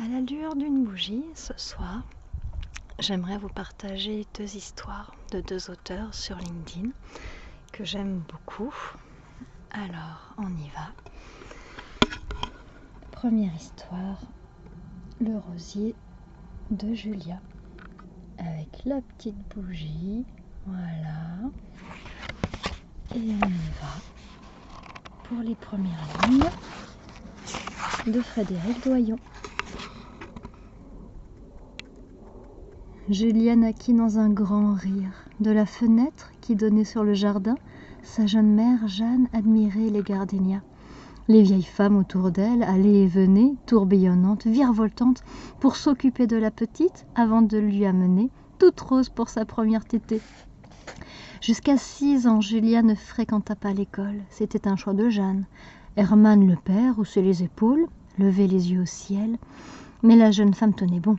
À la lueur d'une bougie, ce soir, j'aimerais vous partager 2 histoires de 2 auteurs sur LinkedIn que j'aime beaucoup. Alors, on y va. Première histoire, le rosier de Julia. Avec la petite bougie, voilà. Et on y va pour les premières lignes de Frédéric Doyon. Julia naquit dans un grand rire. De la fenêtre qui donnait sur le jardin, sa jeune mère Jeanne admirait les gardénias. Les vieilles femmes autour d'elle allaient et venaient, tourbillonnantes, virevoltantes, pour s'occuper de la petite avant de lui amener, toute rose pour sa première tétée. Jusqu'à 6 ans, Julia ne fréquenta pas l'école. C'était un choix de Jeanne. Hermann le père haussait les épaules, levait les yeux au ciel. Mais la jeune femme tenait bon.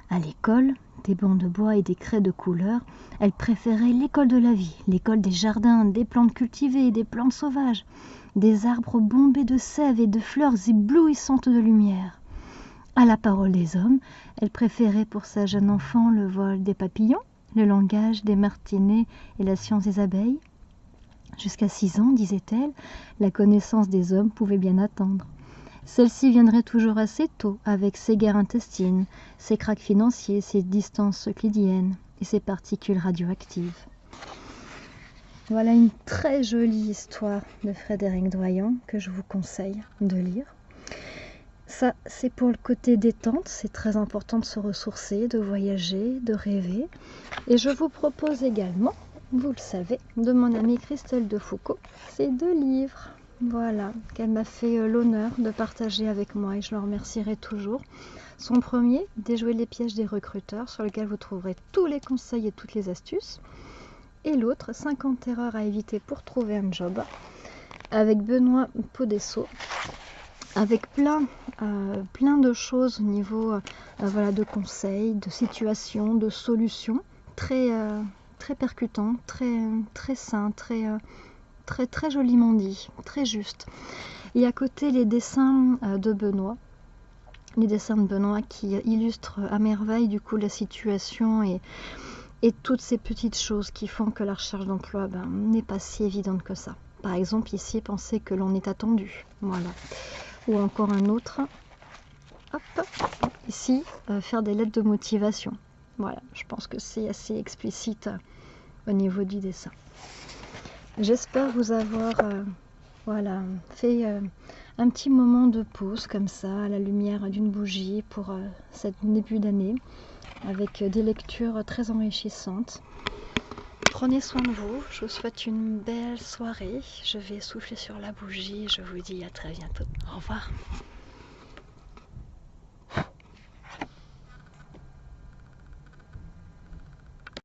À l'école, des bancs de bois et des craies de couleur, elle préférait l'école de la vie, l'école des jardins, des plantes cultivées et des plantes sauvages, des arbres bombés de sève et de fleurs éblouissantes de lumière. À la parole des hommes, elle préférait pour sa jeune enfant le vol des papillons, le langage des martinets et la science des abeilles. Jusqu'à 6 ans, disait-elle, la connaissance des hommes pouvait bien attendre. Celle-ci viendrait toujours assez tôt, avec ses guerres intestines, ses craques financiers, ses distances euclidiennes et ses particules radioactives. Voilà une très jolie histoire de Frédéric Doyon que je vous conseille de lire. Ça, c'est pour le côté détente, c'est très important de se ressourcer, de voyager, de rêver. Et je vous propose également, vous le savez, de mon amie Christelle Defoucauld, ces 2 livres. Voilà, qu'elle m'a fait l'honneur de partager avec moi et je le remercierai toujours. Son premier, Déjouer les pièges des recruteurs, sur lequel vous trouverez tous les conseils et toutes les astuces. Et l'autre, 50 erreurs à éviter pour trouver un job, avec Benoît Podesso, avec plein de choses au niveau voilà, de conseils, de situations, de solutions, très percutant, très sain, très joliment dit, très juste. Et à côté, les dessins de Benoît, qui illustrent à merveille du coup la situation et toutes ces petites choses qui font que la recherche d'emploi n'est pas si évidente que ça. Par exemple, ici, penser que l'on est attendu, voilà. Ou encore un autre, hop, ici, faire des lettres de motivation. Voilà, je pense que c'est assez explicite au niveau du dessin. J'espère vous avoir voilà, fait un petit moment de pause comme ça, à la lumière d'une bougie pour cette début d'année, avec des lectures très enrichissantes. Prenez soin de vous, je vous souhaite une belle soirée. Je vais souffler sur la bougie, je vous dis à très bientôt. Au revoir.